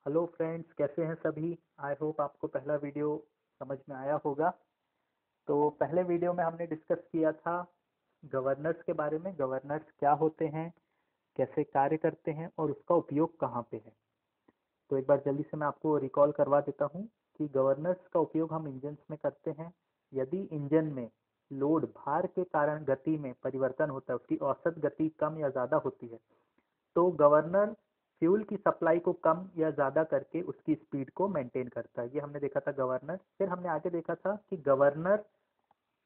Hello friends, कैसे हैं सभी। आई होप आपको पहला वीडियो समझ में आया होगा। तो पहले वीडियो में हमने डिस्कस किया था गवर्नर्स के बारे में। गवर्नर्स क्या होते हैं, कैसे कार्य करते हैं और उसका उपयोग कहाँ पे है। तो एक बार जल्दी से मैं आपको रिकॉल करवा देता हूँ कि गवर्नर्स का उपयोग हम इंजन्स में करते हैं। यदि इंजन में लोड भार के कारण गति में परिवर्तन होता है, उसकी औसत गति कम या ज़्यादा होती है, तो गवर्नर फ्यूल की सप्लाई को कम या ज़्यादा करके उसकी स्पीड को मेंटेन करता है। ये हमने देखा था गवर्नर। फिर हमने आगे देखा था कि गवर्नर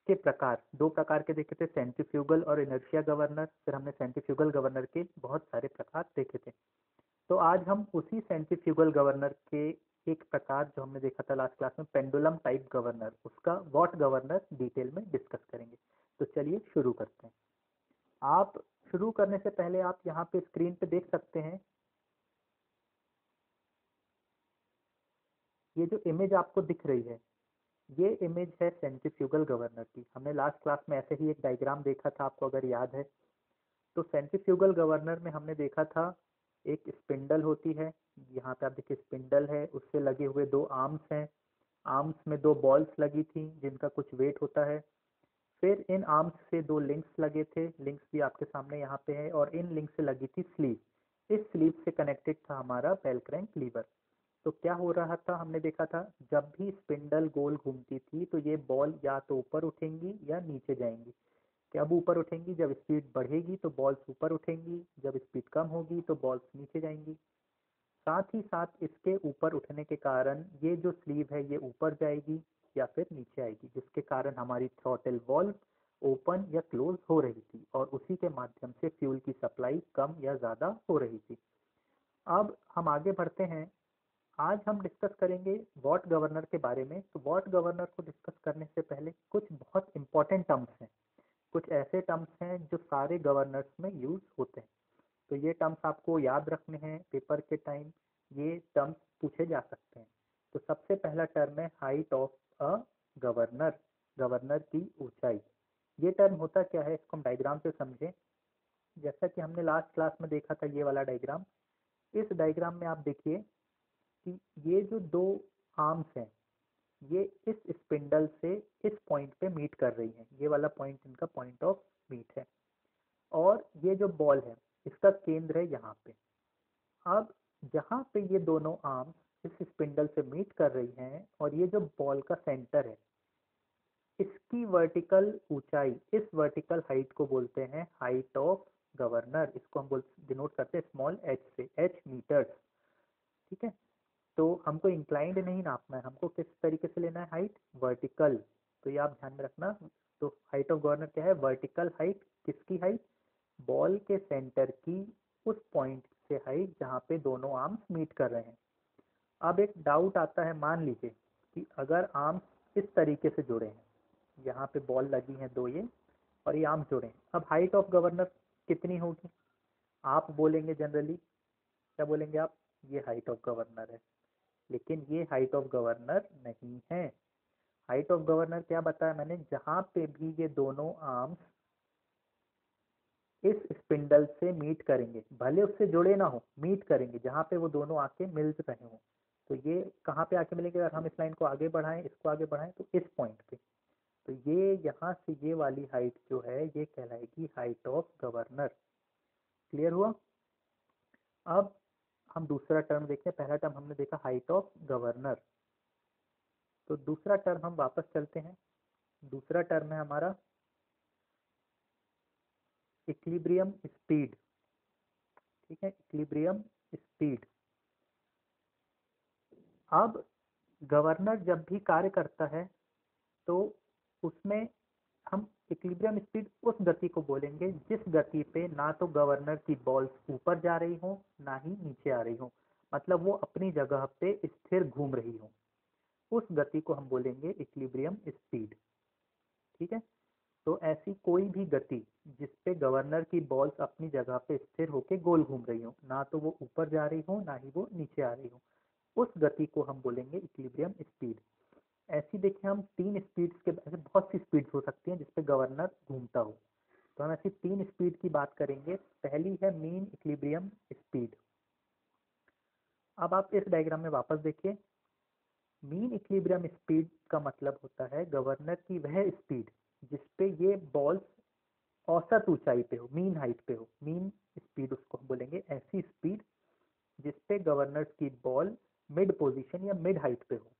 के प्रकार, दो प्रकार के देखे थे, सेंट्रीफ्यूगल और इनर्शिया गवर्नर। फिर हमने सेंट्रीफ्यूगल गवर्नर के बहुत सारे प्रकार देखे थे। तो आज हम उसी सेंट्रीफ्यूगल गवर्नर के एक प्रकार जो हमने देखा था लास्ट क्लास में, पेंडुलम टाइप गवर्नर, उसका वॉट गवर्नर डिटेल में डिस्कस करेंगे। तो चलिए शुरू करते हैं। आप शुरू करने से पहले आप यहाँ पे स्क्रीन पे देख सकते हैं, ये जो इमेज आपको दिख रही है, ये इमेज है सेंट्रीफ्यूगल गवर्नर की। हमने लास्ट क्लास में ऐसे ही एक डायग्राम देखा था, आपको अगर याद है। तो सेंट्रीफ्यूगल गवर्नर में हमने देखा था एक स्पिंडल होती है। यहाँ पे आप देखिए स्पिंडल है, उससे लगे हुए दो आर्म्स हैं। आर्म्स में दो बॉल्स लगी थी जिनका कुछ वेट होता है। फिर इन आर्म्स से दो लिंक्स लगे थे, लिंक्स भी आपके सामने यहाँ पे है, और इन लिंक से लगी थी स्लीव। इस स्लीव से कनेक्टेड था हमारा बेल क्रैंक लीवर। तो क्या हो रहा था, हमने देखा था जब भी स्पिंडल गोल घूमती थी तो ये बॉल या तो ऊपर उठेंगी या नीचे जाएंगी। कब ऊपर उठेंगी? जब स्पीड बढ़ेगी तो बॉल्स ऊपर उठेंगी, जब स्पीड कम होगी तो बॉल्स नीचे जाएंगी। साथ ही साथ इसके ऊपर उठने के कारण ये जो स्लीव है ये ऊपर जाएगी या फिर नीचे आएगी, जिसके कारण हमारी थ्रॉटल वॉल्व ओपन या क्लोज हो रही थी और उसी के माध्यम से फ्यूल की सप्लाई कम या ज़्यादा हो रही थी। अब हम आगे बढ़ते हैं। आज हम डिस्कस करेंगे वॉट गवर्नर के बारे में। तो वॉट गवर्नर को डिस्कस करने से पहले कुछ बहुत इंपॉर्टेंट टर्म्स हैं, कुछ ऐसे टर्म्स हैं जो सारे गवर्नर्स में यूज होते हैं। तो ये टर्म्स आपको याद रखने हैं पेपर के टाइम, ये टर्म्स पूछे जा सकते हैं। तो सबसे पहला टर्म है height of a governor, governor की ऊंचाई। ये टर्म होता क्या है, इसको हम डायग्राम से समझें। जैसा कि हमने लास्ट क्लास में देखा था ये वाला डायग्राम। इस डायग्राम में आप देखिए कि ये जो दो आर्म्स हैं, ये इस स्पिंडल से इस पॉइंट पे मीट कर रही हैं। ये वाला पॉइंट इनका पॉइंट ऑफ मीट है, और ये जो बॉल है इसका केंद्र है यहाँ पे। अब जहाँ पे ये दोनों आर्म्स इस स्पिंडल से मीट कर रही हैं और ये जो बॉल का सेंटर है, इसकी वर्टिकल ऊंचाई, इस वर्टिकल हाइट को बोलते हैं हाइट ऑफ गवर्नर। इसको हम डिनोट करते हैं स्मॉल एच से, एच मीटर्स। ठीक है। तो हमको इंक्लाइंड नहीं नापना है, हमको किस तरीके से लेना है, हाइट वर्टिकल। तो ये आप ध्यान में रखना। तो हाइट ऑफ गवर्नर क्या है, वर्टिकल हाइट। किसकी हाइट? बॉल के सेंटर की उस पॉइंट से हाइट जहाँ पे दोनों आर्म्स मीट कर रहे हैं। अब एक डाउट आता है, मान लीजिए कि अगर आर्म्स इस तरीके से जुड़े हैं, यहाँ पे बॉल लगी हैं दो ये, और ये आर्म्स जुड़े हैं। अब हाइट ऑफ गवर्नर कितनी होगी? आप बोलेंगे जनरली, क्या बोलेंगे आप? ये हाइट ऑफ गवर्नर है। लेकिन ये हाइट ऑफ गवर्नर नहीं है। हाइट ऑफ गवर्नर क्या बताया मैंने, जहां पे भी ये दोनों आर्म्स इस स्पिंडल से मीट करेंगे, भले उससे जुड़े ना हो, मीट करेंगे, जहां पे वो दोनों आके मिल रहे हो। तो ये कहाँ पे आके मिलेंगे? अगर हम इस लाइन को आगे बढ़ाएं, इसको आगे बढ़ाएं, तो इस पॉइंट पे। तो ये यहाँ से ये वाली हाइट जो है ये कहलाएगी हाइट ऑफ गवर्नर। क्लियर हुआ? अब हम दूसरा टर्म देखते हैं। पहला टर्म हमने देखा हाइट ऑफ गवर्नर। तो दूसरा टर्म हम वापस चलते हैं। दूसरा टर्म है हमारा इक्विलिब्रियम स्पीड। ठीक है, इक्विलिब्रियम स्पीड। अब गवर्नर जब भी कार्य करता है तो उसमें हम इक्विलिब्रियम स्पीड उस गति को बोलेंगे जिस गति पे ना तो गवर्नर की बॉल्स ऊपर जा रही हो ना ही नीचे आ रही हो, मतलब वो अपनी जगह पे स्थिर घूम रही हो। उस गति को हम बोलेंगे इक्विलिब्रियम स्पीड। ठीक है। तो ऐसी कोई भी गति जिसपे गवर्नर की बॉल्स अपनी जगह पे स्थिर होके गोल घूम रही हो, ना तो वो ऊपर जा रही हो ना ही वो नीचे आ रही हो, उस गति को हम बोलेंगे इक्विलिब्रियम स्पीड। ऐसी देखिए हम तीन स्पीड्स के, ऐसे बहुत सी स्पीड्स हो सकती हैं जिसपे गवर्नर घूमता हो। तो हम ऐसी तीन स्पीड की बात करेंगे। पहली है मीन इक्विलिब्रियम स्पीड। अब आप इस डायग्राम में वापस देखिए, मीन इक्विलिब्रियम स्पीड का मतलब होता है गवर्नर की वह स्पीड जिसपे ये बॉल्स औसत ऊंचाई पे हो, मीन हाइट पे हो। मीन स्पीड उसको हम बोलेंगे, ऐसी स्पीड जिसपे गवर्नर्स की बॉल मिड पोजीशन या मिड हाइट पे हो।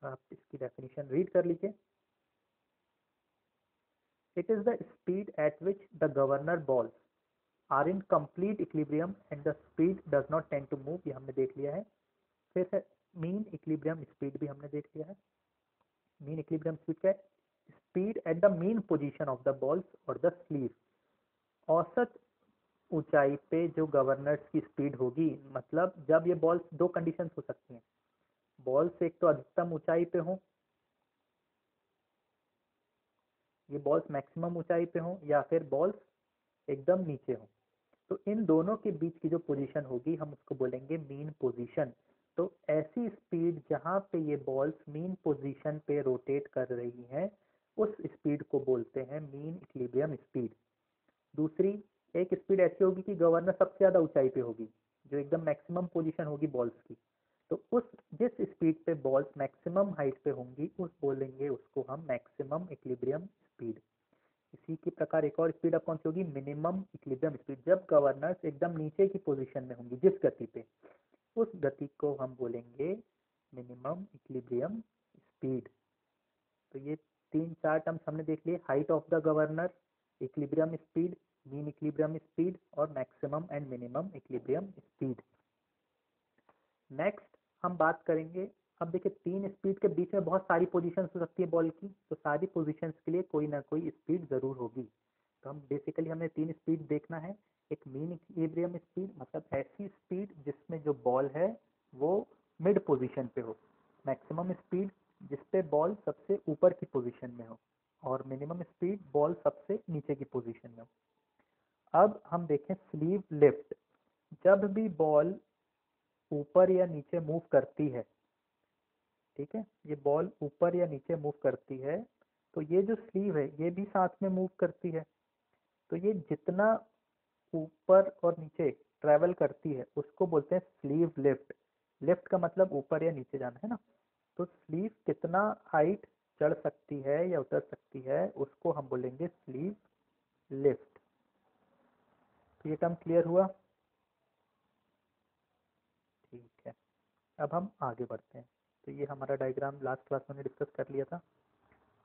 आप इसकी डेफिनेशन रीड कर लीजिए। It is the speed at which the governor balls are in complete equilibrium and the speed does not tend to move, ये हमने देख लिया है। फिर है मीन इक्विलिब्रियम स्पीड, भी हमने देख लिया है। मीन इक्विलिब्रियम स्पीड क्या है? Speed at the mean position of the balls और द स्लीव। औसत ऊंचाई पे जो गवर्नर्स की स्पीड होगी, मतलब जब ये बॉल्स, दो कंडीशंस हो सकती हैं। बॉल्स एक तो अधिकतम ऊंचाई पे हो, ये बॉल्स मैक्सिमम ऊंचाई पे हो, या फिर बॉल्स एकदम नीचे हो। तो इन दोनों के बीच की जो पोजीशन होगी हम उसको बोलेंगे मीन पोजीशन। तो ऐसी स्पीड जहां पे ये बॉल्स मीन पोजीशन पे रोटेट कर रही हैं, उस स्पीड को बोलते हैं मीन इक्विलिब्रियम स्पीड। दूसरी एक स्पीड ऐसी होगी कि गवर्नर सबसे ज्यादा ऊंचाई पे होगी, जो एकदम मैक्सिमम पोजीशन होगी बॉल्स की। तो उस जिस स्पीड पे बॉल्स मैक्सिमम हाइट पे होंगी उस बोलेंगे उसको हम मैक्सिमम इक्विलिब्रियम स्पीड। इसी की प्रकार एक और स्पीड अब कौन सी होगी? Minimum equilibrium speed. जब गवर्नर्स एकदम नीचे की पोजीशन में होंगी जिस गति पे, उस गति को हम बोलेंगे मिनिमम इक्विलिब्रियम स्पीड। तो ये तीन चार टर्म्स हमने देख लिए, height of the governor, equilibrium speed, mean equilibrium speed और maximum and minimum equilibrium speed. Next हम बात करेंगे, अब देखिए तीन स्पीड के बीच में बहुत सारी पोजीशंस हो सकती है बॉल की, तो सारी पोजीशंस के लिए कोई ना कोई स्पीड जरूर होगी। तो हम बेसिकली हमें तीन स्पीड देखना है। एक मीन इक्विलिब्रियम स्पीड, मतलब ऐसी स्पीड जिसमें जो बॉल है वो मिड पोजीशन पे हो। मैक्सिमम स्पीड जिसपे बॉल सबसे ऊपर की पोजीशन में हो, और मिनिमम स्पीड बॉल सबसे नीचे की पोजीशन में हो। अब हम देखें स्लीव लिफ्ट। जब भी बॉल ऊपर या नीचे मूव करती है, ठीक है, ये बॉल ऊपर या नीचे मूव करती है, तो ये जो स्लीव है ये भी साथ में मूव करती है। तो ये जितना ऊपर और नीचे ट्रेवल करती है उसको बोलते हैं स्लीव लिफ्ट। लिफ्ट का मतलब ऊपर या नीचे जाना है ना। तो स्लीव कितना हाइट चढ़ सकती है या उतर सकती है उसको हम बोलेंगे स्लीव लिफ्ट। तो ये टर्म क्लियर हुआ? ठीक है, अब हम आगे बढ़ते हैं। तो ये हमारा डायग्राम लास्ट क्लास में डिस्कस कर लिया था।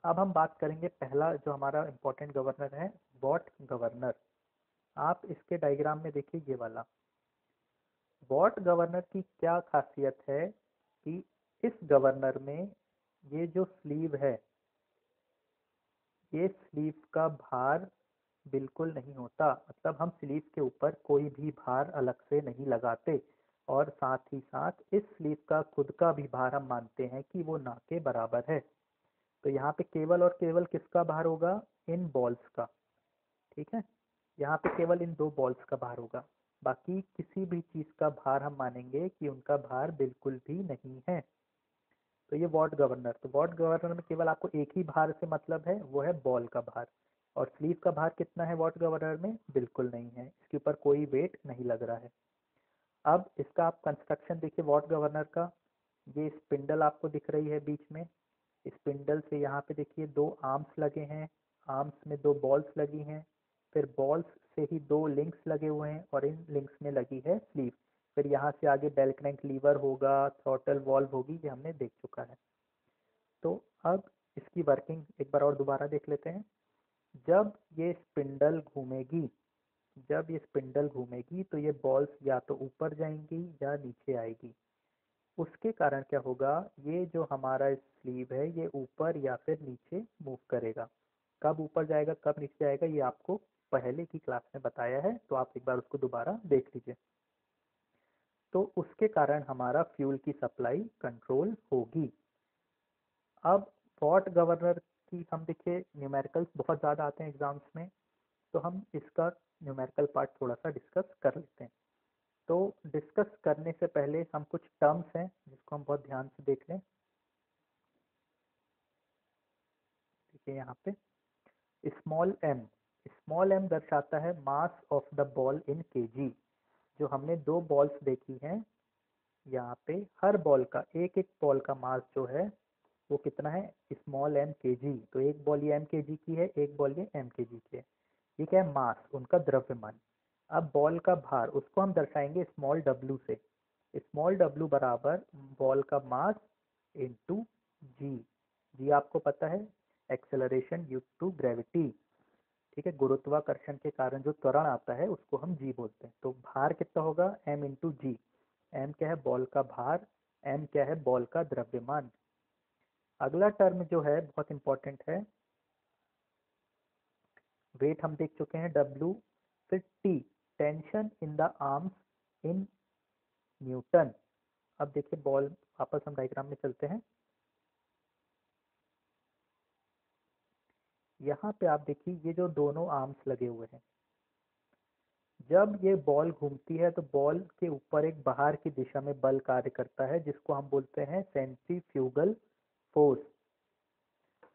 अब हम बात करेंगे पहला जो हमारा इम्पोर्टेंट गवर्नर है, वॉट गवर्नर। आप इसके डायग्राम में देखिए ये वाला वॉट गवर्नर की क्या खासियत है कि इस गवर्नर में ये जो स्लीव है, ये स्लीव का भार बिल्कुल नहीं होता। मतलब हम स्लीव के ऊपर कोई भी भार अलग से नहीं लगाते, और साथ ही साथ इस स्लीव का खुद का भी भार हम मानते हैं कि वो ना के बराबर है। तो यहाँ पे केवल और केवल किसका भार होगा? इन बॉल्स का। ठीक है, यहाँ पे केवल इन दो बॉल्स का भार होगा, बाकी किसी भी चीज का भार हम मानेंगे कि उनका भार बिल्कुल भी नहीं है। तो ये वॉट गवर्नर, तो वॉट गवर्नर में केवल आपको एक ही भार से मतलब है, वो है बॉल का भार। और स्लीव का भार कितना है वॉट गवर्नर में? बिल्कुल नहीं है, इसके ऊपर कोई वेट नहीं लग रहा है। अब इसका आप कंस्ट्रक्शन देखिए वॉट गवर्नर का। ये स्पिंडल आपको दिख रही है बीच में, स्पिंडल से यहाँ पे देखिए दो आर्म्स लगे हैं, आर्म्स में दो बॉल्स लगी हैं, फिर बॉल्स से ही दो लिंक्स लगे हुए हैं और इन लिंक्स में लगी है स्लीव। फिर यहाँ से आगे बेल क्रैंक लीवर होगा, थ्रॉटल वॉल्व होगी, ये हमने देख चुका है। तो अब इसकी वर्किंग एक बार और दोबारा देख लेते हैं। जब ये स्पिंडल घूमेगी, जब ये स्पिंडल घूमेगी तो ये बॉल्स या तो ऊपर जाएंगी या नीचे आएगी। उसके कारण क्या होगा, ये जो हमारा स्लीव है ये ऊपर या फिर नीचे मूव करेगा। कब ऊपर जाएगा कब नीचे जाएगा ये आपको पहले की क्लास में बताया है, तो आप एक बार उसको दोबारा देख लीजिए। तो उसके कारण हमारा फ्यूल की सप्लाई कंट्रोल होगी। अब वॉट गवर्नर की हम देखिए न्यूमेरिकल्स बहुत ज़्यादा आते हैं एग्जाम्स में, तो हम इसका न्यूमेरिकल पार्ट थोड़ा सा डिस्कस कर लेते हैं। तो डिस्कस करने से पहले हम कुछ टर्म्स हैं जिसको हम बहुत ध्यान से देख लें। देखिए यहाँ पे स्मॉल एम, स्मॉल एम दर्शाता है mass of the ball in KG. जो हमने दो बॉल्स देखी हैं, यहाँ पे हर बॉल का एक एक बॉल का मास जो है वो कितना है, स्मॉल m kg। तो एक बॉल ये m kg की है, एक बॉल ये m kg की है। ये क्या है, मास, उनका द्रव्यमान। अब बॉल का भार उसको हम दर्शाएंगे स्मॉल w से। स्मॉल w बराबर बॉल का मास इंटू जी। जी आपको पता है, एक्सेलरेशन ड्यू टू ग्रेविटी। ठीक है, गुरुत्वाकर्षण के कारण जो त्वरण आता है उसको हम जी बोलते हैं। तो भार कितना होगा, m इंटू जी। m क्या है, बॉल का भार, m क्या है, बॉल का द्रव्यमान। अगला टर्म जो है बहुत इंपॉर्टेंट है, वेट हम देख चुके हैं W, फिर T, tension in the arms in newton. अब देखिए बॉल, वापस हम डायग्राम में चलते हैं। यहाँ पे आप देखिए ये जो दोनों आर्म्स लगे हुए हैं, जब ये बॉल घूमती है तो बॉल के ऊपर एक बाहर की दिशा में बल कार्य करता है जिसको हम बोलते हैं सेंट्रीफ्यूगल फोर्स।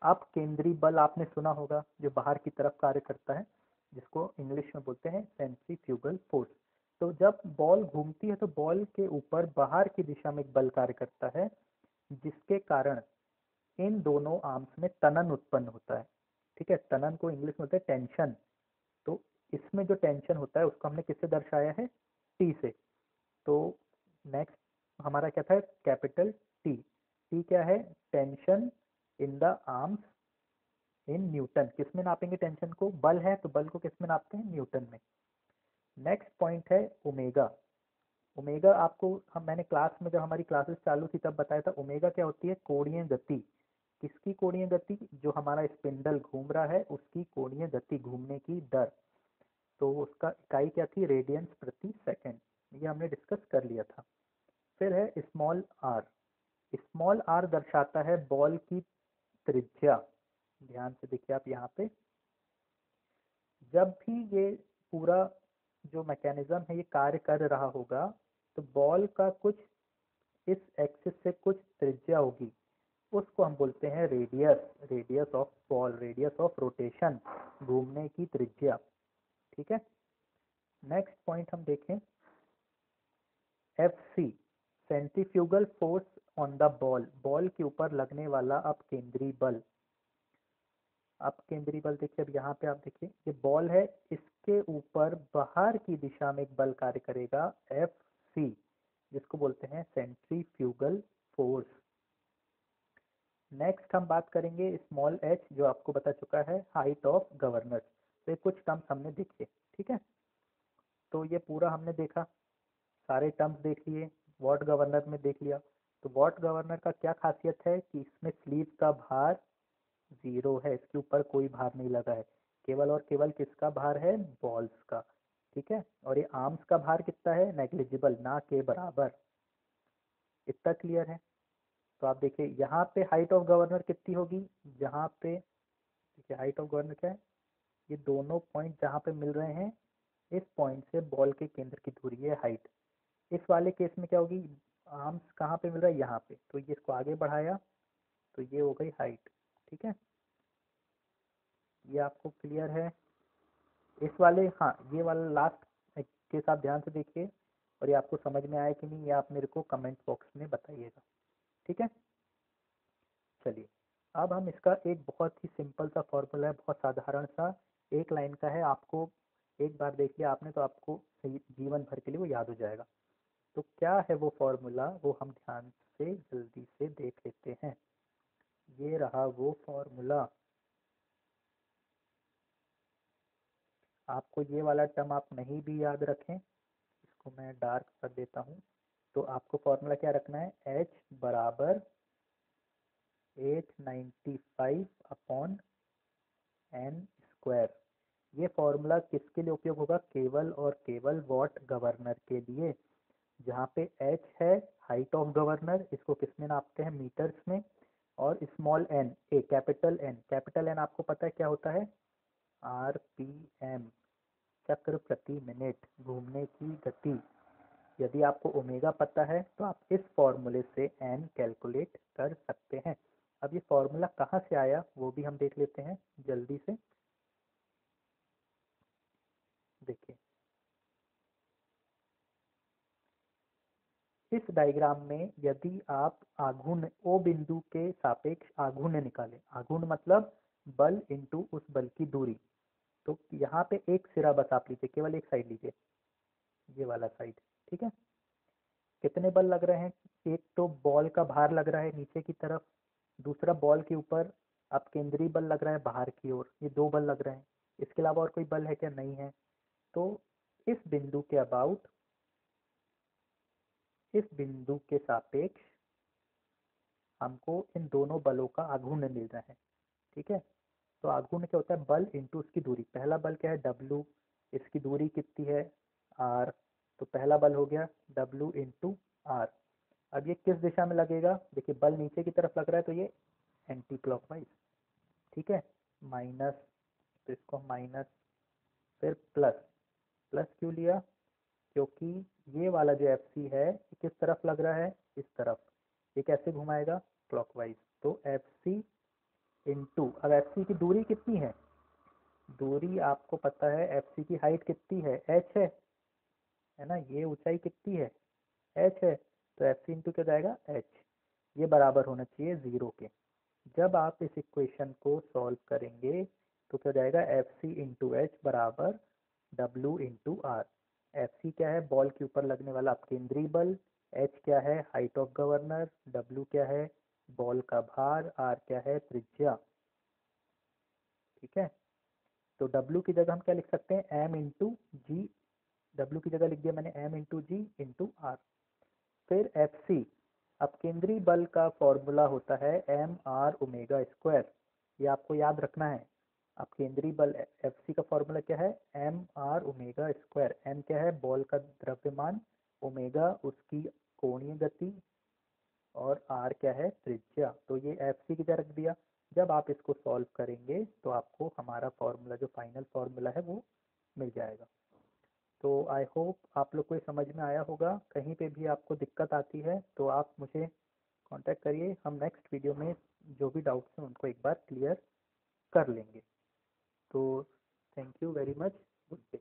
अब केंद्रीय बल आपने सुना होगा जो बाहर की तरफ कार्य करता है, जिसको इंग्लिश में बोलते हैं सेंट्रीफ्यूगल फोर्स। तो जब बॉल घूमती है तो बॉल के ऊपर बाहर की दिशा में एक बल कार्य करता है जिसके कारण इन दोनों आर्म्स में तनन उत्पन्न होता है। ठीक है, तनन को इंग्लिश में होता है टेंशन। तो इसमें जो टेंशन होता है उसको हमने किससे दर्शाया है, टी से। तो नेक्स्ट हमारा क्या था, कैपिटल टी। टी क्या है, tension in the arms in newton. किस में नापेंगे टेंशन को, बल है तो बल को किस में नापते हैं, न्यूटन में। नेक्स्ट पॉइंट है ओमेगा। ओमेगा आपको मैंने क्लास में जब हमारी क्लासेस चालू थी तब बताया था, ओमेगा क्या होती है, कोणीय गति। किसकी कोणीय गति, जो हमारा स्पिंडल घूम रहा है उसकी कोणीय गति, घूमने की दर। तो उसका इकाई क्या थी, रेडियंस प्रति सेकंड। ये हमने डिस्कस कर लिया था। फिर है स्मॉल आर। स्मॉल आर दर्शाता है बॉल की त्रिज्या। ध्यान से देखिए आप यहाँ पे, जब भी ये पूरा जो मैकेनिज्म है ये कार्य कर रहा होगा तो बॉल का कुछ इस एक्सिस से कुछ त्रिज्या होगी, उसको हम बोलते हैं radius. Radius of ball, radius of rotation, घूमने की त्रिज्या। ठीक है, नेक्स्ट पॉइंट हम देखें, FC, centrifugal force on the ball. Ball के ऊपर लगने वाला अब केंद्रीय बल। अब केंद्रीय बल देखिए, अब यहाँ पे आप देखिए ये बॉल है, इसके ऊपर बाहर की दिशा में एक बल कार्य करेगा FC, जिसको बोलते हैं सेंट्रीफ्यूगल फोर्स। नेक्स्ट हम बात करेंगे स्मॉल h, जो आपको बता चुका है, हाइट ऑफ गवर्नर। तो ये कुछ टर्म्स हमने देखे। ठीक है, तो ये पूरा हमने देखा, सारे टर्म्स देख लिए, वॉट गवर्नर में देख लिया। तो वॉट गवर्नर का क्या खासियत है कि इसमें स्लीव का भार 0 है, इसके ऊपर कोई भार नहीं लगा है, केवल और केवल किसका भार है, बॉल्स का। ठीक है, और ये आर्म्स का भार कितना है, नेग्लिजिबल, ना के बराबर। इतना क्लियर है। तो आप देखिए यहाँ पे हाइट ऑफ गवर्नर कितनी होगी, जहाँ पे देखिए हाइट ऑफ गवर्नर क्या है, ये दोनों पॉइंट जहाँ पे मिल रहे हैं, इस पॉइंट से बॉल के केंद्र की दूरी है हाइट। इस वाले केस में क्या होगी, आर्म्स कहाँ पे मिल रहा है, यहाँ पे, तो ये इसको आगे बढ़ाया तो ये हो गई हाइट। ठीक है, ये आपको क्लियर है। इस वाले, हाँ ये वाला लास्ट केस आप ध्यान से देखिए, और ये आपको समझ में आया कि नहीं, ये आप मेरे को कमेंट बॉक्स में बताइएगा। ठीक है, चलिए अब हम इसका एक बहुत ही सिंपल सा फॉर्मूला है, बहुत साधारण सा, एक लाइन का है, आपको एक बार देख लिया आपने तो आपको जीवन भर के लिए वो याद हो जाएगा। तो क्या है वो फॉर्मूला, वो हम ध्यान से जल्दी से देख लेते हैं। ये रहा वो फॉर्मूला। आपको ये वाला टर्म आप नहीं भी याद रखें, इसको मैं डार्क कर देता हूँ। तो आपको फॉर्मूला क्या रखना है, H बराबर 895 अपॉन n स्क्वायर। ये फॉर्मूला किसके लिए उपयोग होगा, केवल और केवल वॉट गवर्नर के लिए। जहाँ पे H है हाइट ऑफ गवर्नर, इसको किस में नापते हैं, मीटर्स में। और स्मॉल n, ए कैपिटल N, कैपिटल N आपको पता है क्या होता है, RPM, चक्र प्रति मिनट, घूमने की गति। यदि आपको ओमेगा पता है तो आप इस फॉर्मूले से n कैलकुलेट कर सकते हैं। अब ये फॉर्मूला कहाँ से आया वो भी हम देख लेते हैं जल्दी से। देखिए इस डायग्राम में यदि आप आघूर्ण ओ बिंदु के सापेक्ष आघूर्ण निकालें, आघूर्ण मतलब बल इंटू उस बल की दूरी, तो यहाँ पे एक सिरा बस आप लीजिए, केवल एक साइड लीजिए, ये वाला साइड, ठीक है। कितने बल लग रहे हैं? एक तो बॉल का भार लग रहा है नीचे की तरफ, दूसरा बॉल के ऊपर अब केंद्रीय बल लग रहा है बाहर की ओर, ये दो बल लग रहे हैं। इसके अलावा और कोई बल है क्या? नहीं है। तो इस बिंदु के अबाउट, इस बिंदु के सापेक्ष हमको इन दोनों बलों का आघूर्ण मिल रहा है, ठीक है। तो आघूर्ण क्या होता है? बल इंटू उसकी दूरी। पहला बल क्या है? W, इसकी दूरी कितनी है? R, तो पहला बल हो गया W इंटू R। अब ये किस दिशा में लगेगा? देखिए बल नीचे की तरफ लग रहा है तो ये एंटी क्लॉकवाइज, ठीक है। माइनस, तो इसको माइनस, फिर प्लस। प्लस क्यों लिया? क्योंकि ये वाला जो एफ सी है ये किस तरफ लग रहा है? इस तरफ। ये कैसे घुमाएगा? क्लॉकवाइज। तो एफ सी इंटू, अब एफ सी की दूरी कितनी है? दूरी आपको पता है, एफ सी की हाइट कितनी है? एच है ना। ये ऊंचाई कितनी है? एच है। तो एफ सी इंटू क्या जाएगा? एच। ये बराबर होना चाहिए 0 के। जब आप इस इक्वेशन को सॉल्व करेंगे तो क्या जाएगा? एफ सी इंटू एच बराबर W into R. F C क्या है? बॉल के ऊपर लगने वाला केंद्रीय बल। एच क्या है? Height of governor. W क्या है? बॉल का भार। R क्या है? त्रिज्या, ठीक है। तो W की जगह हम क्या लिख सकते हैं? M इंटू जी। W की जगह लिख दिया मैंने M into G into R. फिर एफ सी, अब केंद्रीय बल का फॉर्मूला होता है mr ओमेगा स्क्वायर, ये आपको याद रखना है। अब केंद्रीय बल एफ सी का फॉर्मूला क्या है? mr omega square. m क्या है? बॉल का द्रव्यमान, ओमेगा उसकी कोणीय गति, और r क्या है? त्रिज्या। तो ये एफ सी की जगह रख दिया। जब आप इसको सॉल्व करेंगे तो आपको हमारा फॉर्मूला, जो फाइनल फॉर्मूला है, वो मिल जाएगा। तो आई होप आप लोग को ये समझ में आया होगा। कहीं पे भी आपको दिक्कत आती है तो आप मुझे कांटेक्ट करिए, हम नेक्स्ट वीडियो में जो भी डाउट्स हैं उनको एक बार क्लियर कर लेंगे। तो thank you very much, good day.